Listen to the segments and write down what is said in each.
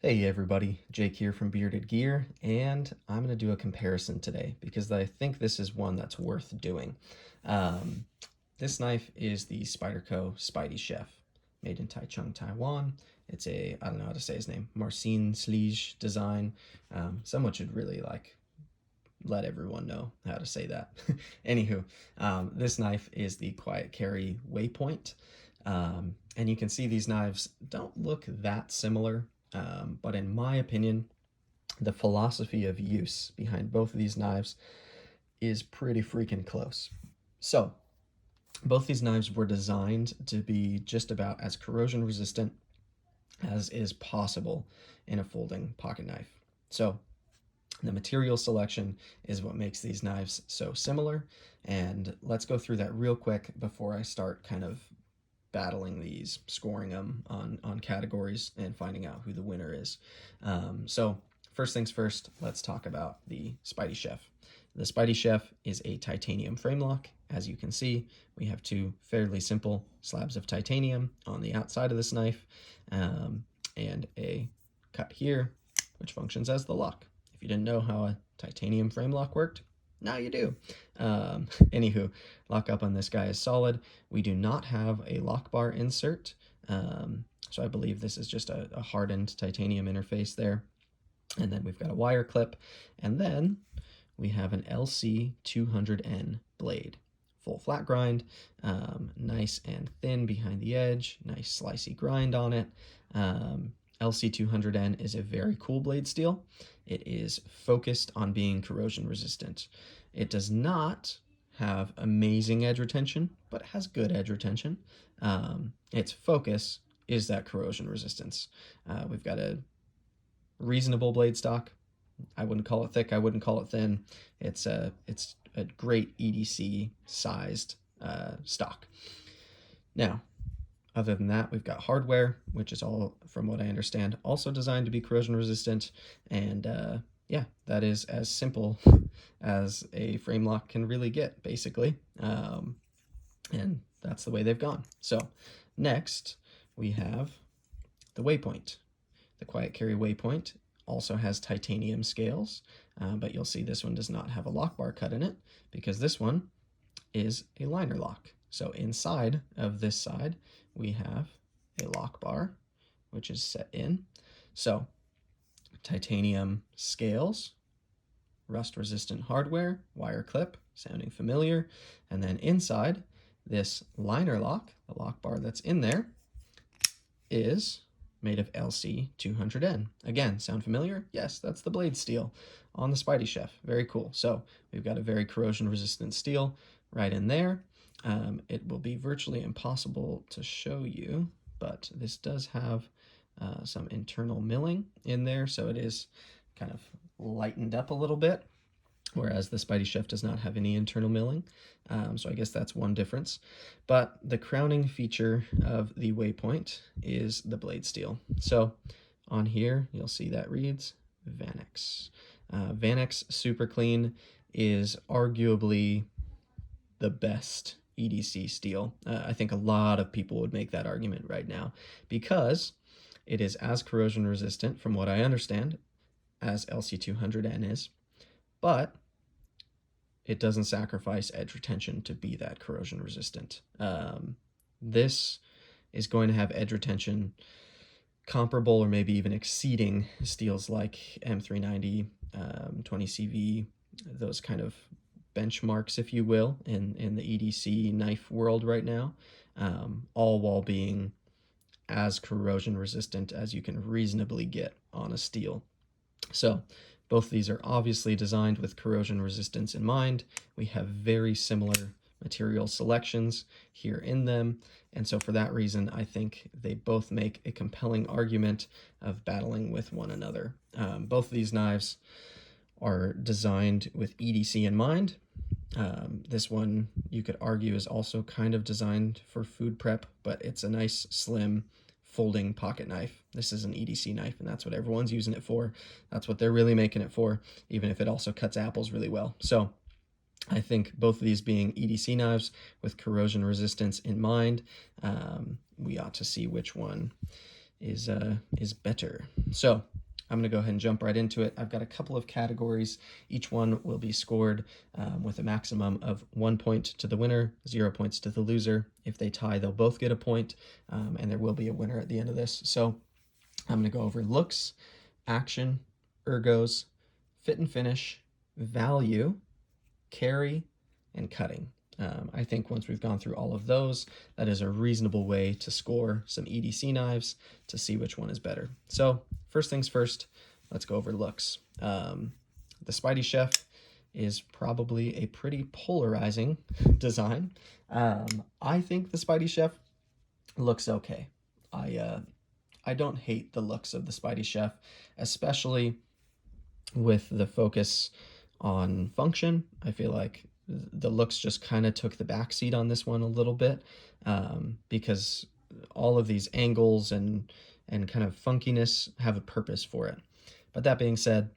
Hey everybody, Jake here from Bearded Gear, and I'm going to do a comparison today because I think this is one that's worth doing. Um, this knife is the Spyderco Spydiechef, made in Taichung, Taiwan. It's I don't know how to say his name, Marcin Slige design. Someone should really let everyone know how to say that. Anywho, this knife is the Quietcarry Waypoint. And you can see these knives don't look that similar, but in my opinion, the philosophy of use behind both of these knives is pretty freaking close. So, both these knives were designed to be just about as corrosion resistant as is possible in a folding pocket knife. So, the material selection is what makes these knives so similar, and let's go through that real quick before I start kind of battling these, scoring them on categories, and finding out who the winner is. So first things first, let's talk about the Spydiechef. The Spydiechef is a titanium frame lock. As you can see, we have two fairly simple slabs of titanium on the outside of this knife, and a cut here, which functions as the lock. If you didn't know how a titanium frame lock worked, now you do. Anywho, lock up on this guy is solid. We do not have a lock bar insert, so I believe this is just a hardened titanium interface there. And then we've got a wire clip, and then we have an LC200N blade. Full flat grind, nice and thin behind the edge, nice slicey grind on it. LC200N is a very cool blade steel. It is focused on being corrosion resistant. It does not have amazing edge retention, but it has good edge retention. Its focus is that corrosion resistance. We've got a reasonable blade stock. I wouldn't call it thick, I wouldn't call it thin. It's a great EDC sized stock. Now, other than that, we've got hardware, which is all, from what I understand, also designed to be corrosion resistant. And yeah, that is as simple as a frame lock can really get, basically. And that's the way they've gone. So next, we have the Waypoint. The Quietcarry Waypoint also has titanium scales, but you'll see this one does not have a lock bar cut in it because this one is a liner lock. So inside of this side, we have a lock bar, which is set in. So titanium scales, rust-resistant hardware, wire clip, sounding familiar. And then inside this liner lock, the lock bar that's in there, is made of LC200N. Again, sound familiar? Yes, that's the blade steel on the Spydiechef. Very cool. So we've got a very corrosion-resistant steel right in there. It will be virtually impossible to show you, but this does have some internal milling in there, so it is kind of lightened up a little bit, whereas the Spydiechef does not have any internal milling. So I guess that's one difference. But the crowning feature of the Waypoint is the blade steel. So on here, you'll see that reads Vanex. Vanex Super Clean is arguably the best EDC steel. I think a lot of people would make that argument right now because it is as corrosion resistant, from what I understand, as LC200N is, but it doesn't sacrifice edge retention to be that corrosion resistant. This is going to have edge retention comparable or maybe even exceeding steels like M390, 20CV, those kind of benchmarks, if you will, in the EDC knife world right now, all while being as corrosion resistant as you can reasonably get on a steel. So both of these are obviously designed with corrosion resistance in mind. We have very similar material selections here in them, and so for that reason, I think they both make a compelling argument of battling with one another. Both of these knives are designed with EDC in mind. This one, you could argue, is also kind of designed for food prep, but it's a nice, slim, folding pocket knife. This is an EDC knife, and that's what everyone's using it for. That's what they're really making it for, even if it also cuts apples really well. So I think both of these being EDC knives with corrosion resistance in mind, we ought to see which one is better. So I'm going to go ahead and jump right into it. I've got a couple of categories. Each one will be scored with a maximum of 1 point to the winner, 0 points to the loser. If they tie, they'll both get a point, and there will be a winner at the end of this. So I'm going to go over looks, action, ergos, fit and finish, value, carry, and cutting. I think once we've gone through all of those, that is a reasonable way to score some EDC knives to see which one is better. So first things first, let's go over looks. The Spydiechef is probably a pretty polarizing design. I think the Spydiechef looks okay. I don't hate the looks of the Spydiechef, especially with the focus on function. I feel like the looks just kind of took the backseat on this one a little bit, because all of these angles and kind of funkiness have a purpose for it. But that being said,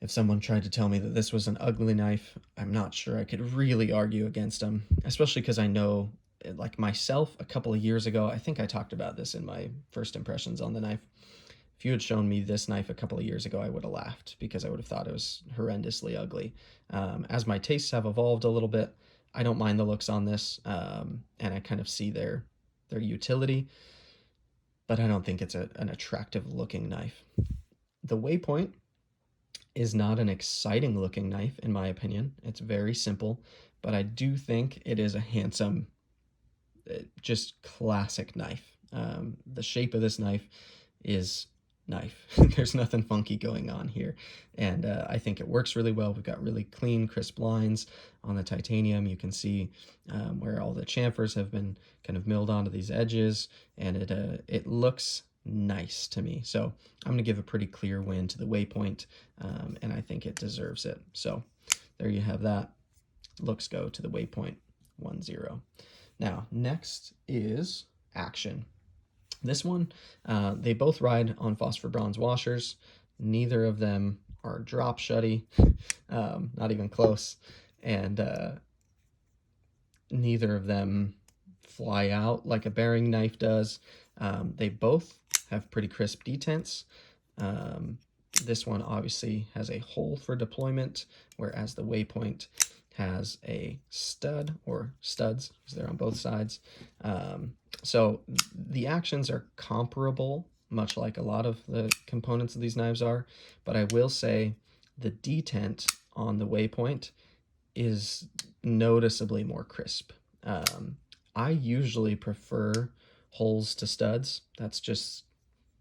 if someone tried to tell me that this was an ugly knife, I'm not sure I could really argue against them, especially because I know, like myself, a couple of years ago, I think I talked about this in my first impressions on the knife. If you had shown me this knife a couple of years ago, I would have laughed because I would have thought it was horrendously ugly. As my tastes have evolved a little bit, I don't mind the looks on this, and I kind of see their utility, but I don't think it's an attractive looking knife. The Waypoint is not an exciting looking knife, in my opinion. It's very simple, but I do think it is a handsome, just classic knife. The shape of this knife is knife. There's nothing funky going on here, and I think it works really well. We've got really clean, crisp lines on the titanium. You can see where all the chamfers have been kind of milled onto these edges, and it looks nice to me. So I'm going to give a pretty clear win to the Waypoint, and I think it deserves it. So there you have that. Looks go to the Waypoint, 1-0. Now, next is action. This one, they both ride on phosphor bronze washers. Neither of them are drop shutty, not even close, and neither of them fly out like a bearing knife does. They both have pretty crisp detents. This one obviously has a hole for deployment, whereas the Waypoint has a stud, or studs, because they're on both sides. So the actions are comparable, much like a lot of the components of these knives are, but I will say the detent on the Waypoint is noticeably more crisp. I usually prefer holes to studs. That's just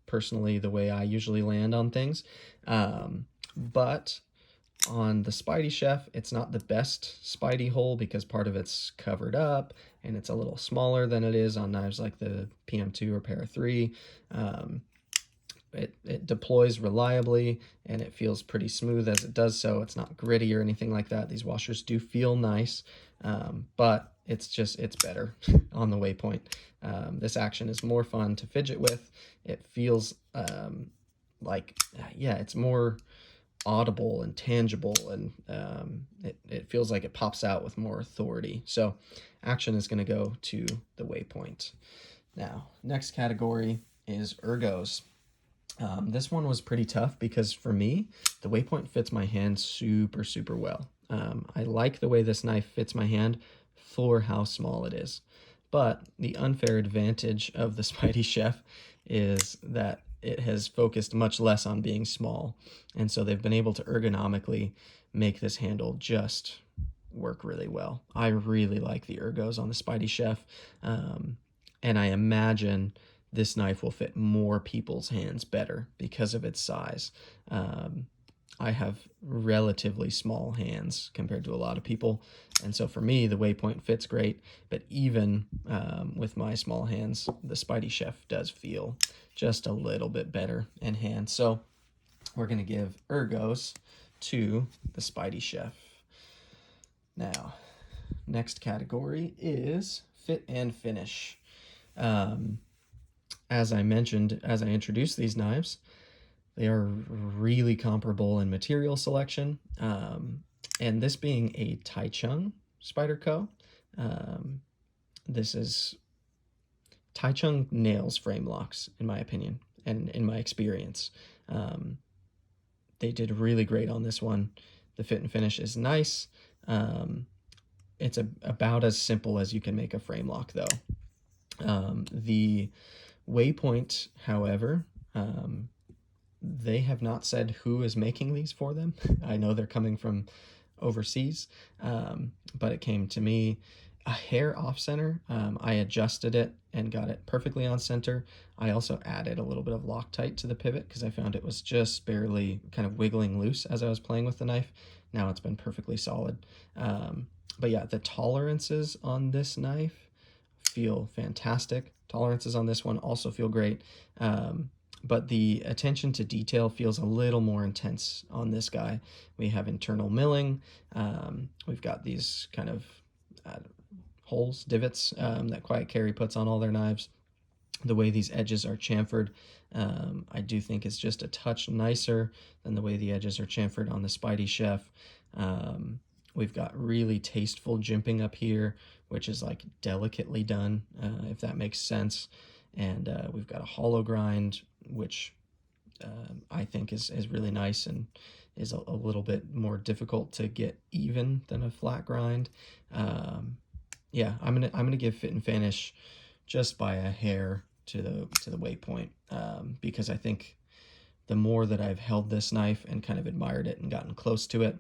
personally the way I usually land on things. But on the Spydiechef, it's not the best Spydie hole because part of it's covered up and it's a little smaller than it is on knives like the PM2 or Para 3. It deploys reliably and it feels pretty smooth as it does so. It's not gritty or anything like that. These washers do feel nice, but it's better on the Waypoint. This action is more fun to fidget with. It feels like, yeah, it's more audible and tangible, and it feels like it pops out with more authority. So action is going to go to the Waypoint. Now, next category is ergos. This one was pretty tough because for me, the Waypoint fits my hand super, super well. I like the way this knife fits my hand for how small it is. But the unfair advantage of the Spydiechef is that it has focused much less on being small. And so they've been able to ergonomically make this handle just work really well. I really like the ergos on the Spydiechef. And I imagine this knife will fit more people's hands better because of its size. I have relatively small hands compared to a lot of people, and so for me, the Waypoint fits great, but even with my small hands, the Spydiechef does feel just a little bit better in hand. So we're going to give ergos to the Spydiechef. Now, next category is fit and finish. As I mentioned, as I introduced these knives, they are really comparable in material selection. And this being a Taichung Spyderco, Taichung nails frame locks, in my opinion, and in my experience. They did really great on this one. The fit and finish is nice. It's about as simple as you can make a frame lock, though. The Waypoint, however, they have not said who is making these for them. I know they're coming from overseas, but it came to me a hair off center. I adjusted it and got it perfectly on center. I also added a little bit of Loctite to the pivot because I found it was just barely kind of wiggling loose as I was playing with the knife. Now it's been perfectly solid. But yeah, the tolerances on this knife feel fantastic. Tolerances on this one also feel great. But the attention to detail feels a little more intense on this guy. We have internal milling. We've got these kind of holes, divots that Quietcarry puts on all their knives. The way these edges are chamfered, I do think is just a touch nicer than the way the edges are chamfered on the Spydiechef. We've got really tasteful jimping up here, which is like delicately done, if that makes sense. And we've got a hollow grind, which I think is really nice and is a little bit more difficult to get even than a flat grind. Yeah, I'm gonna give fit and finish just by a hair to the Waypoint, because I think the more that I've held this knife and kind of admired it and gotten close to it,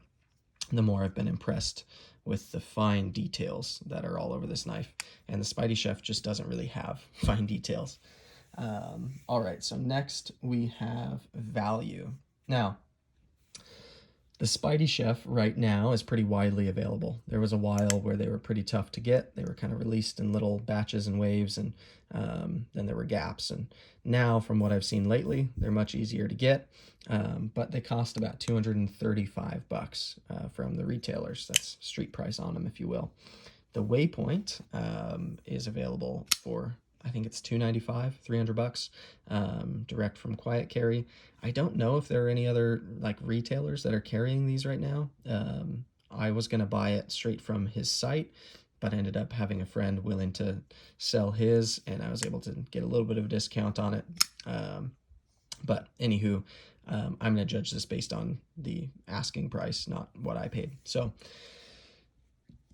the more I've been impressed with the fine details that are all over this knife. And the Spydiechef just doesn't really have fine details. All right, so next we have value. Now, the Spydiechef right now is pretty widely available. There was a while where they were pretty tough to get. They were kind of released in little batches and waves, and then there were gaps. And now, from what I've seen lately, they're much easier to get, but they cost about $235 from the retailers. That's street price on them, if you will. The Waypoint is available for, I think it's $295, $300, direct from Quietcarry. I don't know if there are any other like retailers that are carrying these right now. I was gonna buy it straight from his site, but ended up having a friend willing to sell his, and I was able to get a little bit of a discount on it. But anywho, I'm gonna judge this based on the asking price, not what I paid. So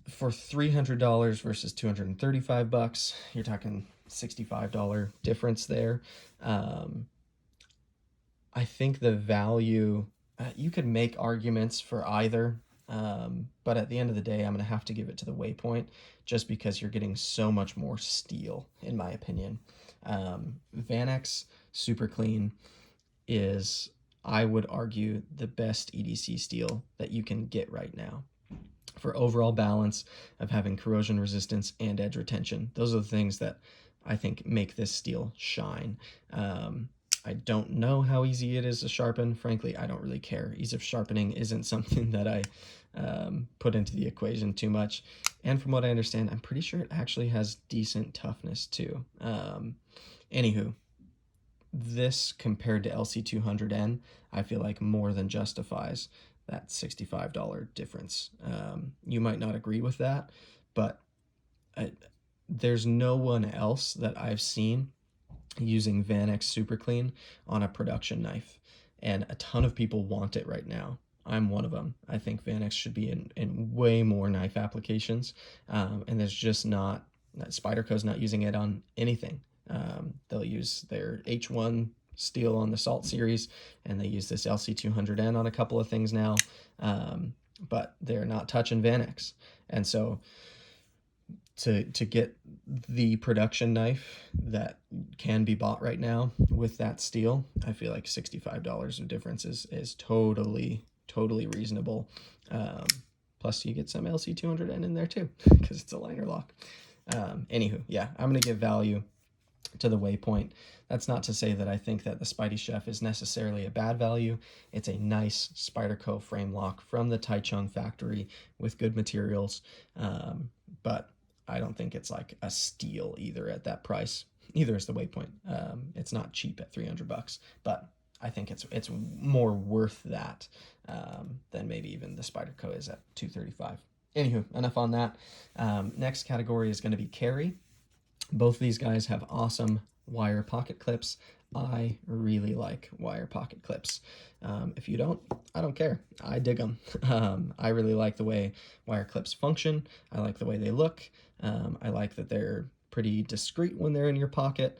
for $300 versus $235, you're talking $65 difference there. I think the value, you could make arguments for either, but at the end of the day, I'm going to have to give it to the Waypoint just because you're getting so much more steel, in my opinion. Vanex Super Clean is, I would argue, the best EDC steel that you can get right now for overall balance of having corrosion resistance and edge retention. Those are the things that I think make this steel shine. I don't know how easy it is to sharpen. Frankly, I don't really care. Ease of sharpening isn't something that I put into the equation too much. And from what I understand, I'm pretty sure it actually has decent toughness too. Anywho, this compared to LC200N, I feel like more than justifies that $65 difference. You might not agree with that, but there's no one else that I've seen using Vanex Super Clean on a production knife, and a ton of people want it right now. I'm one of them. I think Vanex should be in way more knife applications, and there's just not, Spyderco's not using it on anything. They'll use their H1 steel on the Salt series, and they use this LC200N on a couple of things now, but they're not touching Vanex. And so to get the production knife that can be bought right now with that steel, I feel like $65 of difference is totally reasonable. Plus you get some LC200N in there too, because it's a liner lock. Anywho, yeah, I'm going to give value to the Waypoint. That's not to say that I think that the Spydiechef is necessarily a bad value. It's a nice Spyderco frame lock from the Taichung factory with good materials, but I don't think it's like a steal either at that price. Either is the Waypoint. It's not cheap at $300, but I think it's more worth that than maybe even the Spyderco is at $235. Anywho, enough on that. Next category is going to be carry. Both of these guys have awesome wire pocket clips. I really like wire pocket clips. If you don't, I don't care. I dig them. I really like the way wire clips function. I like the way they look. I like that they're pretty discreet when they're in your pocket.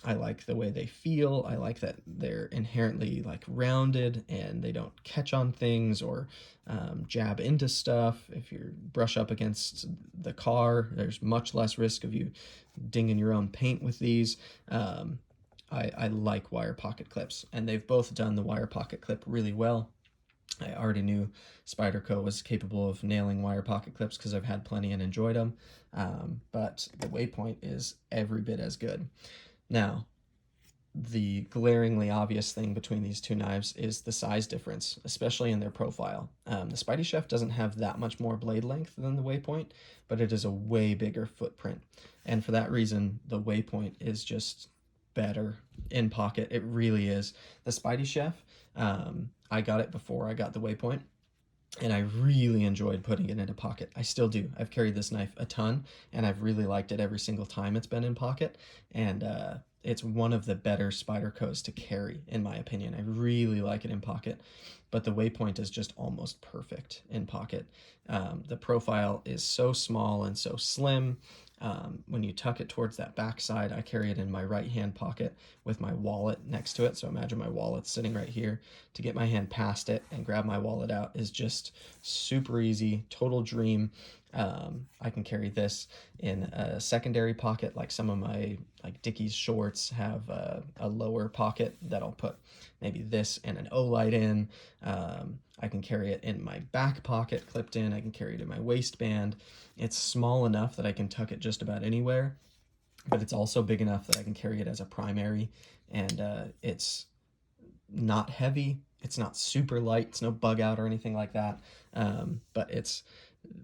I like the way they feel. I like that they're inherently like rounded and they don't catch on things or jab into stuff. If you brush up against the car, there's much less risk of you dinging your own paint with these. I like wire pocket clips, and they've both done the wire pocket clip really well. I already knew Spyderco was capable of nailing wire pocket clips because I've had plenty and enjoyed them, but the Waypoint is every bit as good. Now, the glaringly obvious thing between these two knives is the size difference, especially in their profile. The Spydiechef doesn't have that much more blade length than the Waypoint, but it is a way bigger footprint. And for that reason, the Waypoint is just better in pocket. It really is. The Spydiechef, I got it before I got the Waypoint, and I really enjoyed putting it into pocket. I still do. I've carried this knife a ton, and I've really liked it every single time it's been in pocket, and it's one of the better Spydercos to carry, in my opinion. I really like it in pocket, but the Waypoint is just almost perfect in pocket. The profile is so small and so slim. When you tuck it towards that back side, I carry it in my right hand pocket with my wallet next to it. So imagine my wallet's sitting right here. To get my hand past it and grab my wallet out is just super easy, total dream. I can carry this in a secondary pocket, like some of my like Dickies shorts have a lower pocket that I'll put maybe this and an O-light in. I can carry it in my back pocket clipped in. I can carry it in my waistband. It's small enough that I can tuck it just about anywhere, but it's also big enough that I can carry it as a primary, and it's not heavy. It's not super light. It's no bug out or anything like that, but it's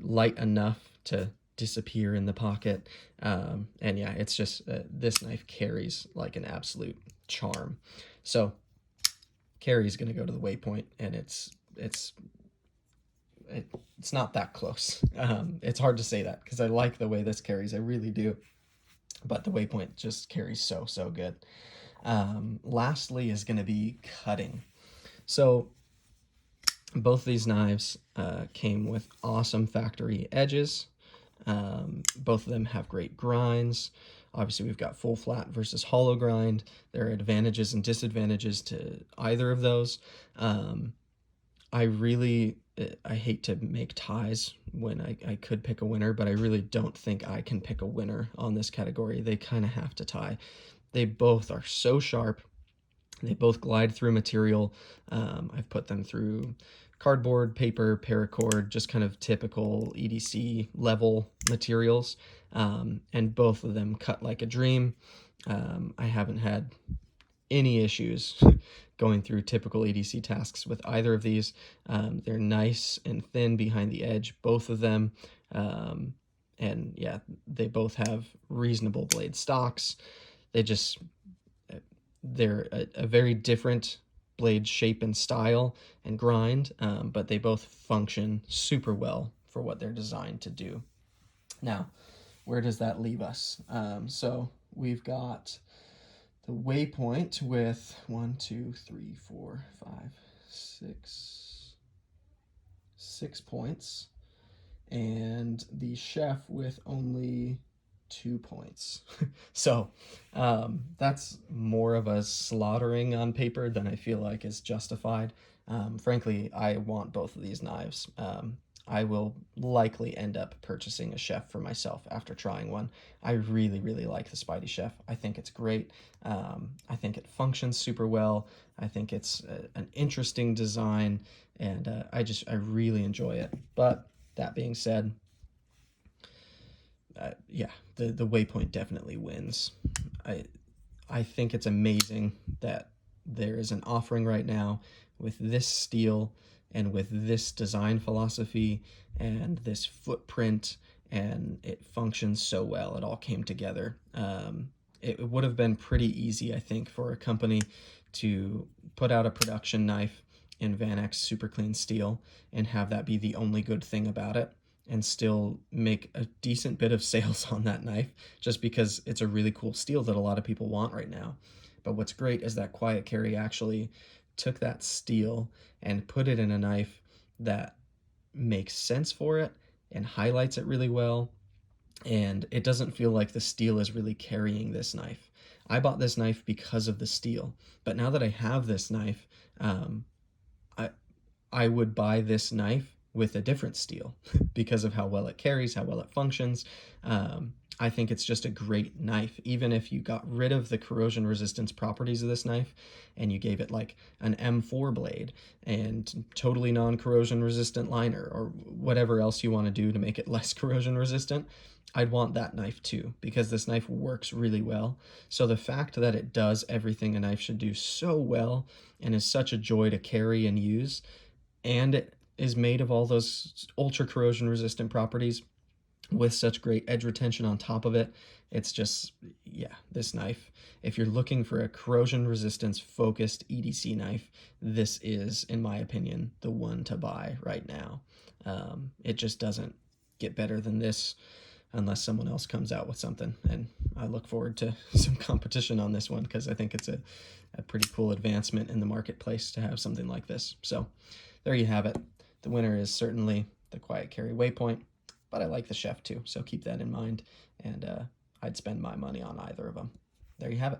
light enough to disappear in the pocket. And yeah, it's just this knife carries like an absolute charm. So carry is going to go to the Waypoint, and it's not that close. It's hard to say that because I like the way this carries. I really do. But the Waypoint just carries so good. Lastly is going to be cutting. So both these knives came with awesome factory edges. Both of them have great grinds. Obviously, we've got full flat versus hollow grind. There are advantages and disadvantages to either of those. I hate to make ties when I could pick a winner, but I really don't think I can pick a winner on this category. They kind of have to tie. They both are so sharp. They both glide through material. I've put them through cardboard, paper, paracord, just kind of typical EDC level materials. And both of them cut like a dream. I haven't had any issues going through typical EDC tasks with either of these. They're nice and thin behind the edge, both of them. And yeah, they both have reasonable blade stocks. They're a very different blade shape and style and grind, but they both function super well for what they're designed to do. Now, where does that leave us? So we've got the Waypoint with 6 points, and the Chef with only 2 points. So that's more of a slaughtering on paper than I feel like is justified. Frankly, I want both of these knives. I will likely end up purchasing a Chef for myself after trying one. I really like the Spydiechef. I think it's great. I think it functions super well. I think it's an interesting design, and I really enjoy it. But that being said, yeah, the Waypoint definitely wins. I think it's amazing that there is an offering right now with this steel and with this design philosophy and this footprint, and it functions so well. It all came together. It would have been pretty easy, I think, for a company to put out a production knife in Vanex super clean steel and have that be the only good thing about it, and still make a decent bit of sales on that knife just because it's a really cool steel that a lot of people want right now. But what's great is that Quietcarry actually took that steel and put it in a knife that makes sense for it and highlights it really well, and it doesn't feel like the steel is really carrying this knife. I bought this knife because of the steel, but now that I have this knife, um, I I would buy this knife with a different steel because of how well it carries, how well it functions. I think it's just a great knife. Even if you got rid of the corrosion resistance properties of this knife and you gave it like an M4 blade and totally non-corrosion resistant liner or whatever else you want to do to make it less corrosion resistant, I'd want that knife too, because this knife works really well. So the fact that it does everything a knife should do so well and is such a joy to carry and use, and it is made of all those ultra corrosion resistant properties with such great edge retention on top of it, it's just, yeah, this knife. If you're looking for a corrosion resistance focused EDC knife, this is, in my opinion, the one to buy right now. It just doesn't get better than this unless someone else comes out with something. And I look forward to some competition on this one because I think it's a pretty cool advancement in the marketplace to have something like this. So there you have it. The winner is certainly the Quietcarry Waypoint, but I like the Chef too, so keep that in mind, and I'd spend my money on either of them. There you have it.